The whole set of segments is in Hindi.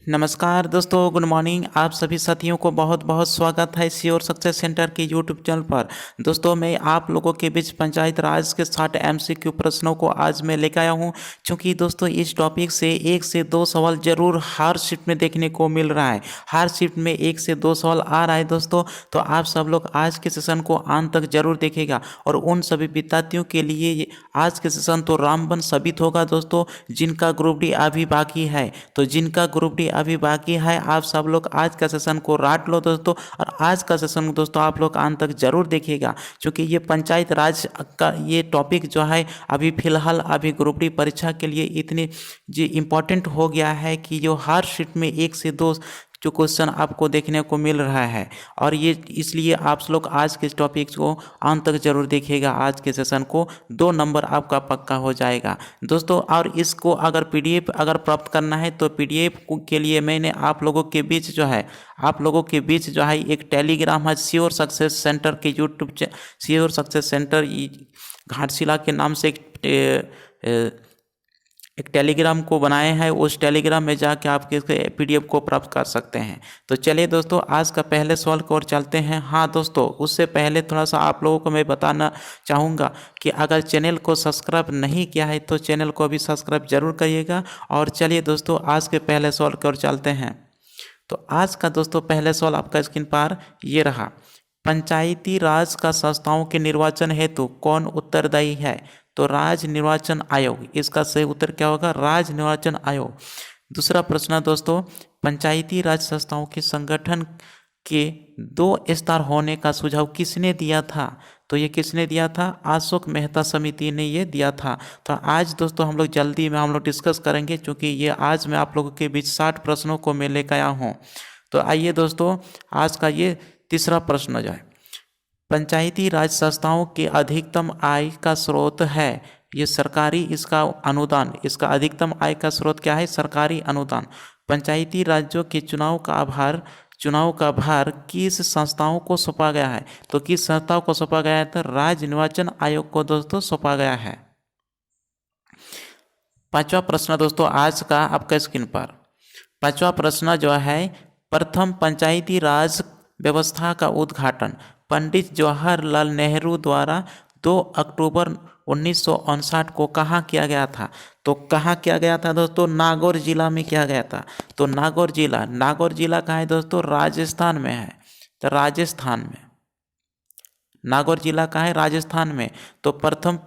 नमस्कार दोस्तों, गुड मॉर्निंग। आप सभी साथियों को बहुत बहुत स्वागत है श्योर सक्सेस सेंटर के यूट्यूब चैनल पर। दोस्तों, मैं आप लोगों के बीच पंचायत राज के 60 एमसीक्यू प्रश्नों को आज मैं लेकर आया हूं। क्योंकि दोस्तों इस टॉपिक से 1 से 2 सवाल जरूर हर शिफ्ट में देखने को मिल रहा है। हर शिफ्ट में 1 से 2 सवाल आ रहा है दोस्तों। तो आप सब लोग आज के सेशन को अंत तक जरूर देखेगा। और उन सभी विद्यार्थियों के लिए आज के सेशन तो रामबन साबित होगा दोस्तों, जिनका ग्रुप डी अभी बाकी है। तो जिनका ग्रुप डी अभी बाकी है, आप सब लोग आज का सेशन को राट लो दोस्तों। और आज का सेशन दोस्तों आप लोग अंत तक जरूर देखिएगा, क्योंकि ये पंचायत राज का ये टॉपिक जो है अभी फिलहाल अभी ग्रुप डी परीक्षा के लिए इतनी जी इम्पोर्टेंट हो गया है कि जो हर शीट में 1 से 2 जो क्वेश्चन आपको देखने को मिल रहा है। और ये इसलिए आप लोग आज के टॉपिक को अंत तक जरूर देखिएगा। आज के सेशन को 2 नंबर आपका पक्का हो जाएगा दोस्तों। और इसको अगर पीडीएफ अगर प्राप्त करना है तो पीडीएफ के लिए मैंने आप लोगों के बीच जो है एक टेलीग्राम है श्योर सक्सेस सेंटर के YouTube sure success centre Ghatshila के नाम से एक टेलीग्राम को बनाए हैं। उस टेलीग्राम में जाके आप इसके पीडीएफ को प्राप्त कर सकते हैं। तो चलिए दोस्तों आज का पहले सवाल की ओर चलते हैं। हाँ दोस्तों, उससे पहले थोड़ा सा आप लोगों को मैं बताना चाहूँगा कि अगर चैनल को सब्सक्राइब नहीं किया है तो चैनल को भी सब्सक्राइब जरूर करिएगा। और चलिए दोस्तों आज के पहले सवाल की ओर चलते हैं। तो आज का दोस्तों पहले सवाल आपका स्क्रीन पर ये रहा। पंचायती राज का संस्थाओं के निर्वाचन हेतु कौन उत्तरदायी है? तो राज्य निर्वाचन आयोग। इसका सही उत्तर क्या होगा? राज्य निर्वाचन आयोग। दूसरा प्रश्न दोस्तों, पंचायती राज संस्थाओं के संगठन के 2 स्तर होने का सुझाव किसने दिया था? तो ये किसने दिया था? अशोक मेहता समिति ने ये दिया था। तो आज दोस्तों हम लोग जल्दी में हम लोग डिस्कस करेंगे, क्योंकि ये आज मैं आप लोगों के बीच 60 प्रश्नों को मैं लेकर आया हूँ। तो आइए दोस्तों आज का ये तीसरा प्रश्न जो है, पंचायती राज संस्थाओं के अधिकतम आय का स्रोत है ये सरकारी इसका अनुदान। इसका अधिकतम आय का स्रोत क्या है? सरकारी अनुदान। पंचायती राज्यों के चुनाव का भार किस संस्थाओं को सौंपा गया है? तो किस संस्थाओं को सौंपा गया है? तो राज्य निर्वाचन आयोग को दोस्तों सौंपा गया है। पांचवा प्रश्न दोस्तों आज का आपका स्क्रीन पर। पांचवा प्रश्न जो है, प्रथम पंचायती राज व्यवस्था का उद्घाटन पंडित जवाहरलाल नेहरू द्वारा 2 अक्टूबर 1959 को कहाँ किया गया था? तो कहाँ किया गया था दोस्तों? नागौर जिला में किया गया था। तो नागौर जिला कहाँ है दोस्तों? राजस्थान में है। तो राजस्थान में नागौर जिला कहाँ है? राजस्थान में। तो प्रथम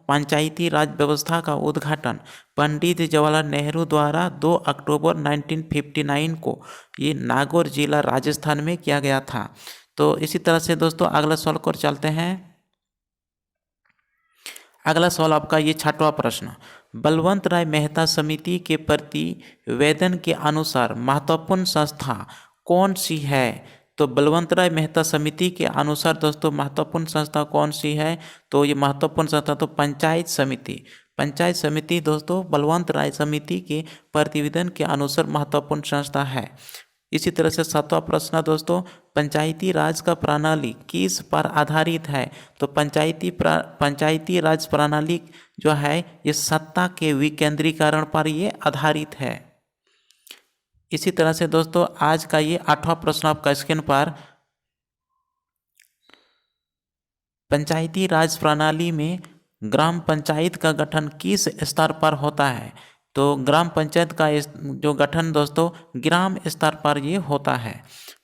पंचायती राज व्यवस्था का उद्घाटन पंडित जवाहरलाल नेहरू द्वारा 2 अक्टूबर 1959 को ये नागौर जिला राजस्थान में किया गया था। तो इसी तरह से दोस्तों अगला सवाल को चलते हैं। अगला सवाल आपका ये 6वां प्रश्न, बलवंत राय मेहता समिति के प्रतिवेदन के अनुसार महत्वपूर्ण संस्था कौन सी है? तो बलवंत राय मेहता समिति के अनुसार दोस्तों महत्वपूर्ण संस्था कौन सी है? तो ये महत्वपूर्ण संस्था तो पंचायत समिति दोस्तों बलवंत राय समिति के प्रतिवेदन के अनुसार महत्वपूर्ण संस्था है। इसी तरह से 7वां प्रश्न दोस्तों, पंचायती राज का प्रणाली किस पर आधारित है? तो पंचायती राज प्रणाली जो है ये सत्ता के विकेंद्रीकरण पर ये आधारित है। इसी तरह से दोस्तों आज का ये 8वां प्रश्न आपका स्क्रीन पर, पंचायती राज प्रणाली में ग्राम पंचायत का गठन किस स्तर पर होता है? तो ग्राम पंचायत का जो गठन दोस्तों ग्राम स्तर पर ये होता है।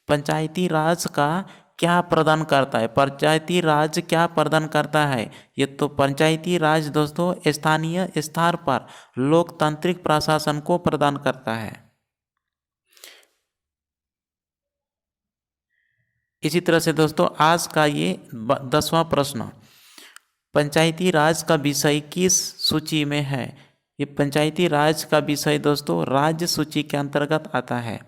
पंचायती राज का क्या प्रदान करता है? पंचायती राज क्या प्रदान करता है? ये तो पंचायती राज दोस्तों स्थानीय स्तर पर लोकतांत्रिक प्रशासन को प्रदान करता है। इसी तरह से दोस्तों आज का ये 10वां प्रश्न, पंचायती राज का विषय किस सूची में है? ये पंचायती राज का विषय दोस्तों राज्य सूची के अंतर्गत आता है।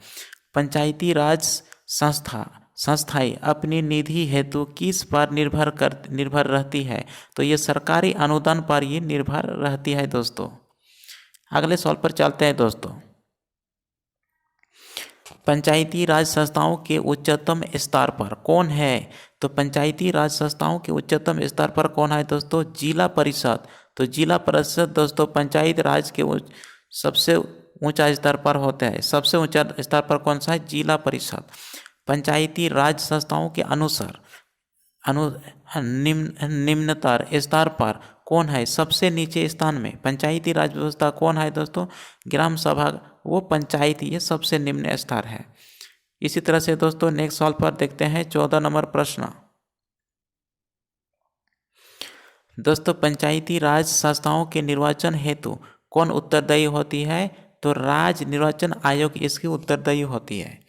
पंचायती राज संस्थाएं अपनी निधि हेतु किस पर निर्भर रहती है? तो ये सरकारी अनुदान पर ये निर्भर रहती है दोस्तों। अगले सवाल पर चलते हैं दोस्तों, पंचायती राज संस्थाओं के उच्चतम स्तर पर कौन है? तो पंचायती राज संस्थाओं के उच्चतम स्तर पर कौन है दोस्तों? जिला परिषद। तो जिला परिषद दोस्तों पंचायत राज के सबसे ऊंचा स्तर पर होता है। सबसे ऊंचा स्तर पर कौन सा है? जिला परिषद। पंचायती राज संस्थाओं के अनुसार अनु निम्नतर स्तर पर कौन है? सबसे नीचे स्थान में पंचायती राज व्यवस्था कौन है दोस्तों? ग्राम सभा, वो पंचायत, ये सबसे निम्न स्तर है। इसी तरह से दोस्तों नेक्स्ट सवाल पर देखते हैं 14 नंबर प्रश्न। दोस्तों पंचायती राज संस्थाओं के निर्वाचन हेतु कौन उत्तरदायी होती है? तो राज्य निर्वाचन आयोग इसकी उत्तरदायी होती है।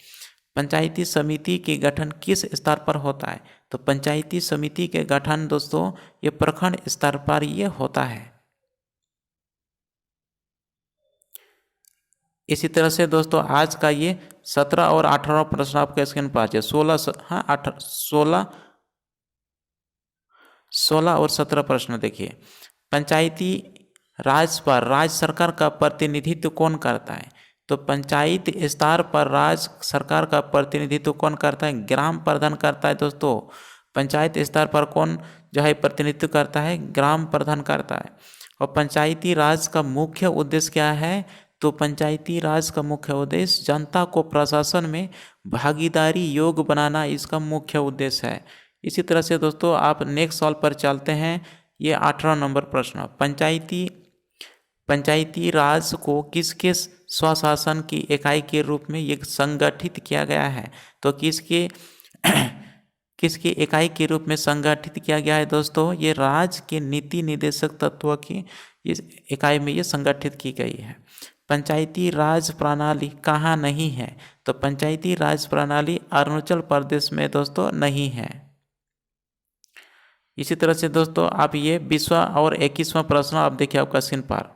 पंचायती समिति के गठन किस स्तर पर होता है? तो पंचायती समिति के गठन दोस्तों ये प्रखंड स्तर पर ये होता है। इसी तरह से दोस्तों आज का ये 17 और 18 प्रश्न आपके स्क्रीन पर आ जाए। 16 और 17 प्रश्न देखिए। पंचायती राज पर राज्य सरकार का प्रतिनिधित्व कौन करता है? तो पंचायत स्तर पर राज्य सरकार का प्रतिनिधित्व कौन करता है? ग्राम प्रधान करता है दोस्तों। पंचायत स्तर पर कौन जो है प्रतिनिधित्व करता है? ग्राम प्रधान करता है। और पंचायती राज का मुख्य उद्देश्य क्या है? तो पंचायती राज का मुख्य उद्देश्य जनता को प्रशासन में भागीदारी योग्य बनाना इसका मुख्य उद्देश्य है। इसी तरह से दोस्तों आप नेक्स्ट सवाल पर चलते हैं। ये 18 नंबर प्रश्न। पंचायती राज को किसके स्वशासन की इकाई के रूप में ये संगठित किया गया है? तो किसके किसकी इकाई के रूप में संगठित किया गया है दोस्तों? ये राज्य के नीति निदेशक तत्व की इस इकाई में ये संगठित की गई है। पंचायती राज प्रणाली कहाँ नहीं है? तो पंचायती राज प्रणाली अरुणाचल प्रदेश में दोस्तों नहीं है। इसी तरह से दोस्तों आप ये 20वां और 21वां प्रश्न आप देखिए आपका स्क्रीन पर।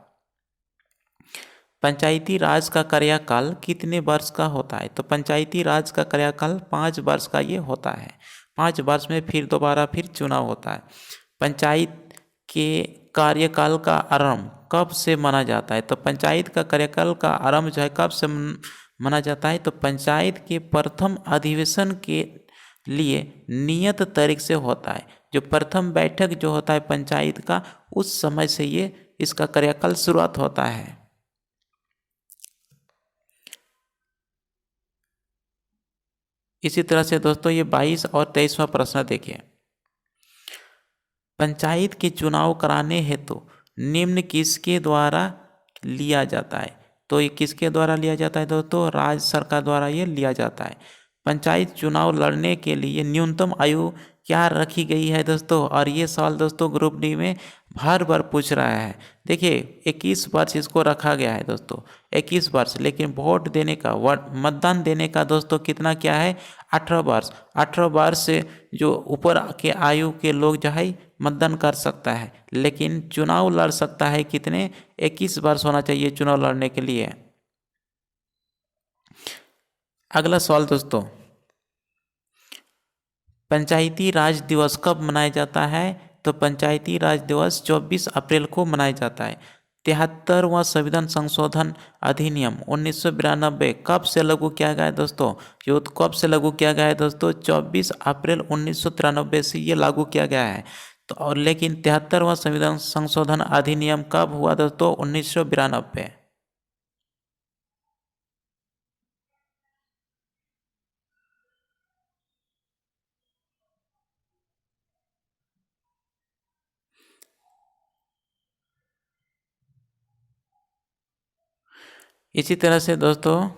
पंचायती राज का कार्यकाल कितने वर्ष का होता है? तो पंचायती राज का कार्यकाल 5 वर्ष का ये होता है। 5 वर्ष में फिर दोबारा फिर चुनाव होता है। पंचायत के कार्यकाल का आरंभ कब से माना जाता है? तो पंचायत का कार्यकाल का आरंभ जो है कब से माना जाता है? तो पंचायत के प्रथम अधिवेशन के लिए नियत तारीख से होता है। जो प्रथम बैठक जो होता है पंचायत का, उस समय से ये इसका कार्यकाल शुरुआत होता है। इसी तरह से दोस्तों ये 22 और 23वां प्रश्न देखिए। पंचायत के चुनाव कराने हेतु निम्न किसके द्वारा लिया जाता है? तो ये किसके द्वारा लिया जाता है दोस्तों? राज्य सरकार द्वारा ये लिया जाता है। पंचायत चुनाव लड़ने के लिए न्यूनतम आयु क्या रखी गई है दोस्तों? और ये सवाल दोस्तों ग्रुप डी में बार बार पूछ रहा है। देखिए 21 वर्ष इसको रखा गया है दोस्तों, 21 वर्ष, लेकिन वोट देने का मतदान देने का दोस्तों कितना क्या है? 18 वर्ष। 18 वर्ष से जो ऊपर के आयु के लोग जो है मतदान कर सकता है, लेकिन चुनाव लड़ सकता है कितने? 21 वर्ष होना चाहिए चुनाव लड़ने के लिए। अगला सवाल दोस्तों, पंचायती राज दिवस कब मनाया जाता है? तो पंचायती राज दिवस 24 अप्रैल को मनाया जाता है। 73वां संविधान संशोधन अधिनियम 1992 कब से लागू किया गया है दोस्तों? ये कब से लागू किया गया है दोस्तों? 24 अप्रैल 1993 से ये लागू किया गया है। तो और लेकिन 73वां संविधान संशोधन अधिनियम कब हुआ दोस्तों? 1992। इसी तरह से दोस्तों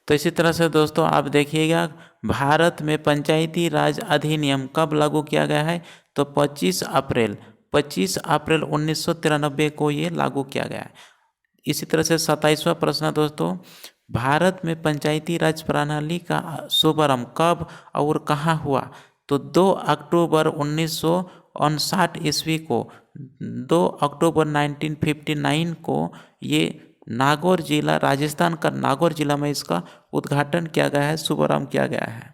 इसी तरह से दोस्तों आप देखिएगा भारत में पंचायती राज अधिनियम कब लागू किया गया है? तो 25 अप्रैल 1993 को ये लागू किया गया है। इसी तरह से 27वां प्रश्न दोस्तों, भारत में पंचायती राज प्रणाली का शुभारंभ कब और कहाँ हुआ? तो 2 अक्टूबर 1959 ईस्वी को, 2 अक्टूबर 1959 को ये नागौर जिला, राजस्थान का नागौर जिला में इसका उद्घाटन किया गया है, शुभारंभ किया गया है।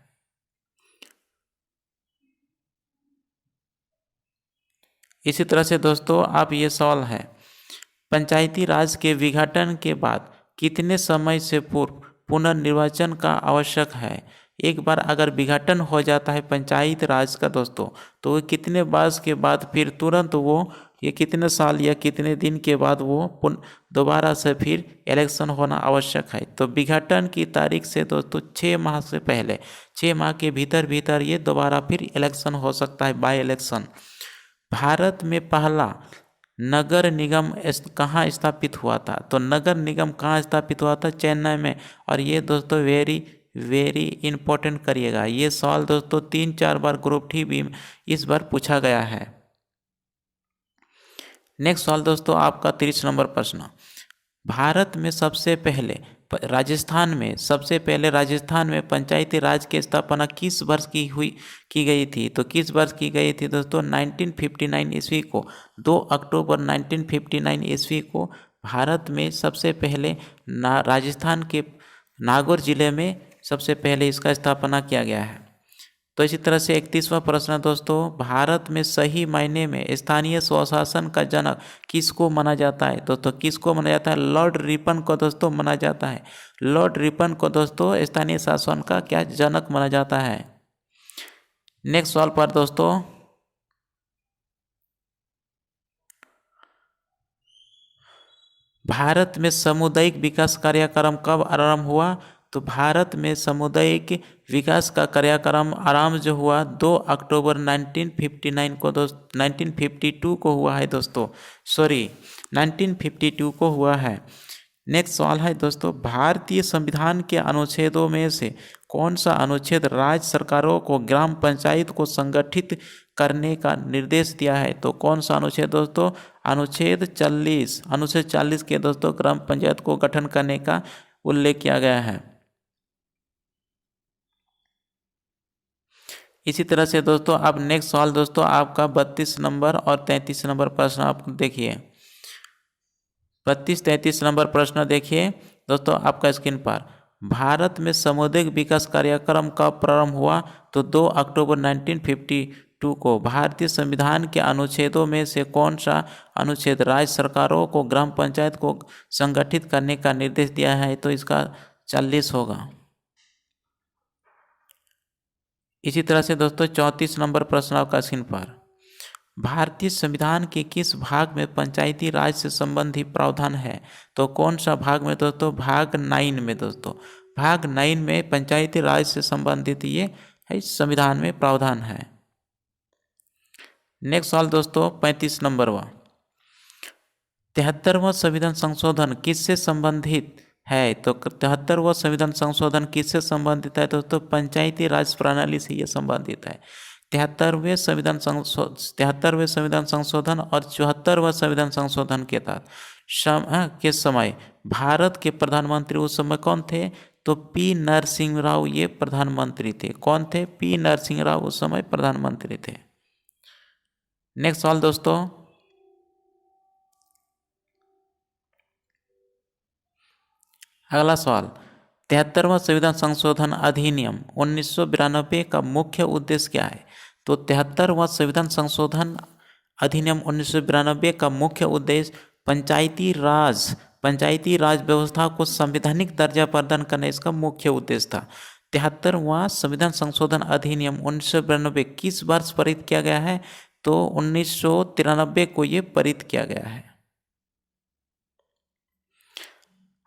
इसी तरह से दोस्तों आप ये सवाल है, पंचायती राज के विघटन के बाद कितने समय से पूर्व पुनर्निर्वाचन का आवश्यक है। एक बार अगर विघटन हो जाता है पंचायत राज का दोस्तों, तो वो कितने वर्ष के बाद फिर तुरंत वो, ये कितने साल या कितने दिन के बाद वो दोबारा से फिर इलेक्शन होना आवश्यक है। तो विघटन की तारीख से दोस्तों 6 माह से पहले, 6 माह के भीतर भीतर ये दोबारा फिर इलेक्शन हो सकता है, बाय इलेक्शन। भारत में पहला नगर निगम कहाँ स्थापित हुआ था। तो नगर निगम कहाँ स्थापित हुआ था, चेन्नई में। और ये दोस्तों वेरी वेरी इंपॉर्टेंट करिएगा, ये सवाल दोस्तों 3-4 बार ग्रुप डी भी इस बार पूछा गया है। नेक्स्ट सवाल दोस्तों आपका 30 नंबर प्रश्न, भारत में सबसे पहले राजस्थान में पंचायती राज की स्थापना किस वर्ष की गई थी। तो किस वर्ष की गई थी दोस्तों, 1959 ईस्वी को। 2 अक्टूबर 1959 ईस्वी को भारत में सबसे पहले राजस्थान के नागौर जिले में सबसे पहले इसका स्थापना किया गया है। तो इसी तरह से 31वां प्रश्न दोस्तों, भारत में सही मायने में स्थानीय स्वशासन का जनक किसको माना जाता है। दोस्तों किसको माना जाता है, लॉर्ड रिपन को दोस्तों माना जाता है। लॉर्ड रिपन को दोस्तों स्थानीय शासन का क्या जनक माना जाता है। नेक्स्ट सवाल पर दोस्तों, भारत में सामुदायिक विकास कार्यक्रम कब आरंभ हुआ। तो भारत में सामुदायिक विकास का कार्यक्रम आरंभ जो हुआ 2 अक्टूबर 1959 को 1952 को हुआ है दोस्तों, 1952 को हुआ है। नेक्स्ट सवाल है दोस्तों, भारतीय संविधान के अनुच्छेदों में से कौन सा अनुच्छेद राज्य सरकारों को ग्राम पंचायत को संगठित करने का निर्देश दिया है। तो कौन सा अनुच्छेद दोस्तों, अनुच्छेद 40 के दोस्तों ग्राम पंचायत को गठन करने का उल्लेख किया गया है। इसी तरह से दोस्तों अब नेक्स्ट सवाल दोस्तों आपका 32 नंबर और 33 नंबर प्रश्न आप देखिए। 32-33 नंबर प्रश्न देखिए दोस्तों आपका स्क्रीन पर, भारत में सामुदायिक विकास कार्यक्रम कब प्रारंभ हुआ। तो 2 अक्टूबर 1952 को। भारतीय संविधान के अनुच्छेदों में से कौन सा अनुच्छेद राज्य सरकारों को ग्राम पंचायत को संगठित करने का निर्देश दिया है। तो इसका 40 होगा। इसी तरह से दोस्तों 34 नंबर प्रश्न आपका स्क्रीन पर, भारतीय संविधान के किस भाग में पंचायती राज से संबंधित प्रावधान है। तो कौन सा भाग में दोस्तों, भाग 9 में दोस्तों, भाग 9 में पंचायती राज से संबंधित ये है संविधान में प्रावधान है। नेक्स्ट सवाल दोस्तों 35 नंबर व 73वां संविधान संशोधन किससे संबंधित है। तो 73वां संविधान संशोधन किससे संबंधित है दोस्तों, पंचायती राज प्रणाली से ये संबंधित है। 73वें संविधान संशोधन और 74वां संविधान संशोधन के तहत के समय भारत के प्रधानमंत्री उस समय कौन थे। तो पी नरसिंह राव ये प्रधानमंत्री थे। कौन थे, पी नरसिंह राव उस समय प्रधानमंत्री थे। नेक्स्ट सवाल दोस्तों, अगला सवाल, 73वां संविधान संशोधन अधिनियम 1992 का मुख्य उद्देश्य क्या है। तो 73वां संविधान संशोधन अधिनियम 1992 का मुख्य उद्देश्य पंचायती राज व्यवस्था को संवैधानिक दर्जा प्रदान करना इसका मुख्य उद्देश्य था। 73वां संविधान संशोधन अधिनियम 1992 किस वर्ष पारित किया गया है। तो 1993 को ये पारित किया गया है।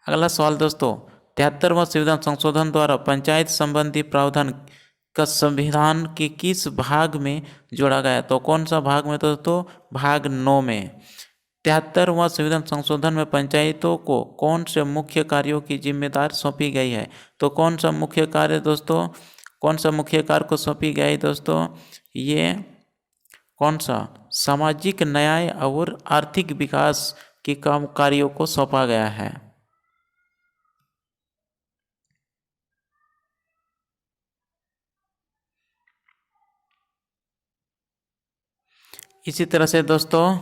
अगला सवाल दोस्तों, 73वां संविधान संशोधन द्वारा पंचायत संबंधी प्रावधान का संविधान के किस भाग में जोड़ा गया। तो कौन सा भाग में दोस्तों, भाग 9 में। 73वां संविधान संशोधन में पंचायतों को कौन से मुख्य कार्यों की जिम्मेदारी सौंपी गई है। तो कौन सा मुख्य कार्य दोस्तों, कौन सा मुख्य कार्य को सौंपी गई दोस्तों, ये कौन सा, सामाजिक न्याय और आर्थिक विकास के कार्यों को सौंपा गया है। इसी तरह से दोस्तों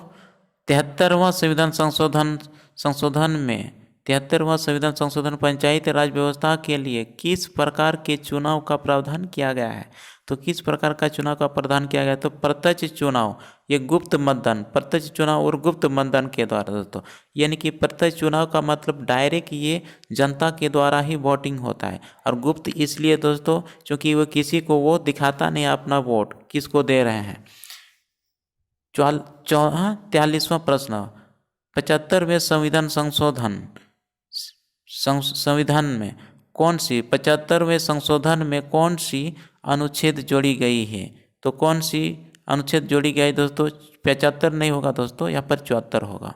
73वां संविधान संशोधन में 73वां संविधान संशोधन पंचायत राज व्यवस्था के लिए किस प्रकार के चुनाव का प्रावधान किया गया है? तो किस प्रकार का चुनाव का प्रावधान किया गया है? तो प्रत्यक्ष चुनाव, ये गुप्त मतदान, प्रत्यक्ष चुनाव और गुप्त मतदान के द्वारा दोस्तों। यानी कि प्रत्यक्ष चुनाव का मतलब डायरेक्ट ये जनता के द्वारा ही वोटिंग होता है, और गुप्त इसलिए दोस्तों क्योंकि वो किसी को वो दिखाता नहीं अपना वोट किसको दे रहे हैं। 43वां प्रश्न, 75वें संविधान संविधान में कौन सी 75वें संशोधन में कौन सी अनुच्छेद जोड़ी गई है? तो कौन सी अनुच्छेद जोड़ी गई दोस्तों? 75 नहीं होगा दोस्तों, यहाँ पर 74 होगा।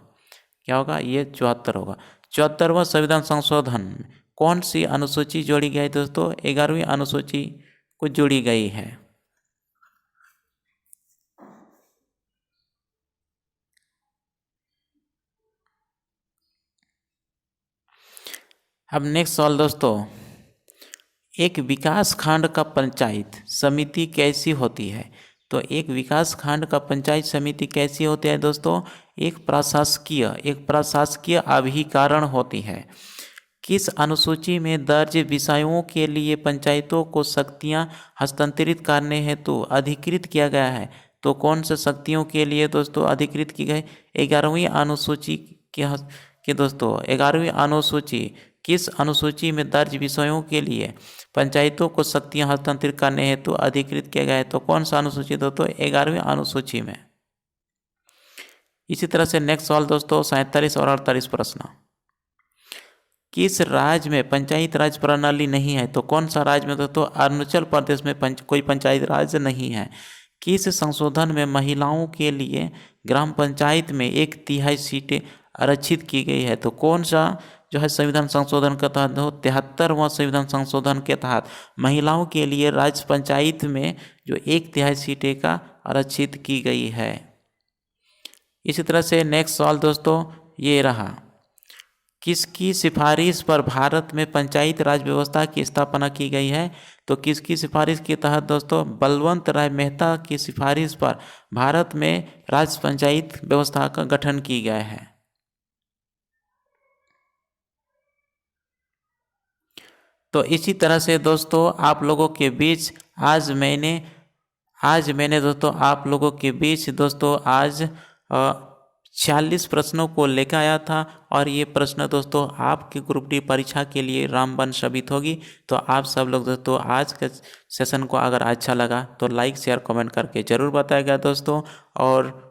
क्या होगा? ये 74 होगा। 74वां संविधान संशोधन में कौन सी अनुसूची जोड़ी गई दोस्तों? 11वीं अनुसूची को जोड़ी गई है। अब नेक्स्ट सवाल दोस्तों, एक विकास खंड का पंचायत समिति कैसी होती है? तो एक विकास खंड का पंचायत समिति कैसी होती है दोस्तों? एक प्रशासकीय अभिकरण होती है। किस अनुसूची में दर्ज विषयों के लिए पंचायतों को शक्तियां हस्तांतरित करने हेतु अधिकृत किया गया है? तो कौन से शक्तियों के लिए दोस्तों अधिकृत की गई? 11वीं अनुसूची के दोस्तों 11वीं अनुसूची किस अनुसूची में दर्ज विषयों के लिए पंचायतों को शक्तियां हस्तांतरित करने हेतु अधिकृत किया गया है? तो कौन सा अनुसूची दोस्तों? 11वीं अनुसूची में। इसी तरह से नेक्स्ट सवाल दोस्तों 47 और 48 प्रश्न, किस राज्य में पंचायत राज प्रणाली नहीं है? तो कौन सा राज्य में दोस्तों? अरुणाचल प्रदेश में कोई पंचायत राज नहीं है। किस संशोधन में महिलाओं के लिए ग्राम पंचायत में 1/3 सीटें आरक्षित की गई है? तो कौन सा जो है संविधान संशोधन के तहत 73वां संविधान संशोधन के तहत महिलाओं के लिए राज्य पंचायत में जो 1/3 सीटें का आरक्षित की गई है। इसी तरह से नेक्स्ट सवाल दोस्तों ये रहा, किसकी सिफारिश पर भारत में पंचायत राज व्यवस्था की स्थापना की गई है? तो किसकी सिफारिश के तहत दोस्तों? बलवंत राय मेहता की सिफारिश पर भारत में राज्य पंचायत व्यवस्था का गठन की गया है। तो इसी तरह से दोस्तों आप लोगों के बीच आज मैंने दोस्तों आप लोगों के बीच दोस्तों आज 46 प्रश्नों को लेकर आया था, और ये प्रश्न दोस्तों आपकी ग्रुप डी परीक्षा के लिए रामबाण साबित होगी। तो आप सब लोग दोस्तों आज के सेशन को अगर अच्छा लगा तो लाइक शेयर कमेंट करके ज़रूर बताएगा दोस्तों। और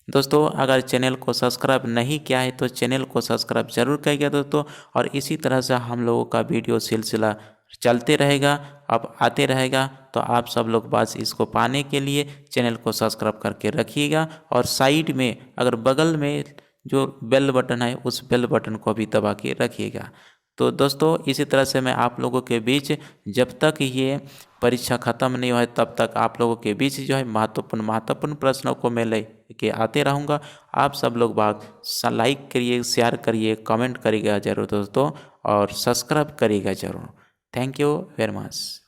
दोस्तों अगर चैनल को सब्सक्राइब नहीं किया है तो चैनल को सब्सक्राइब जरूर करिएगा दोस्तों। और इसी तरह से हम लोगों का वीडियो सिलसिला चलते रहेगा, अब आते रहेगा। तो आप सब लोग बस इसको पाने के लिए चैनल को सब्सक्राइब करके रखिएगा, और साइड में अगर बगल में जो बेल बटन है उस बेल बटन को भी दबा के रखिएगा। तो दोस्तों इसी तरह से मैं आप लोगों के बीच जब तक ये परीक्षा ख़त्म नहीं हो तब तक आप लोगों के बीच जो है महत्वपूर्ण प्रश्नों को मैं लेके आते रहूँगा। आप सब लोग लाइक करिए, शेयर करिए, कमेंट करिएगा जरूर दोस्तों, और सब्सक्राइब करिएगा जरूर। Thank you very much.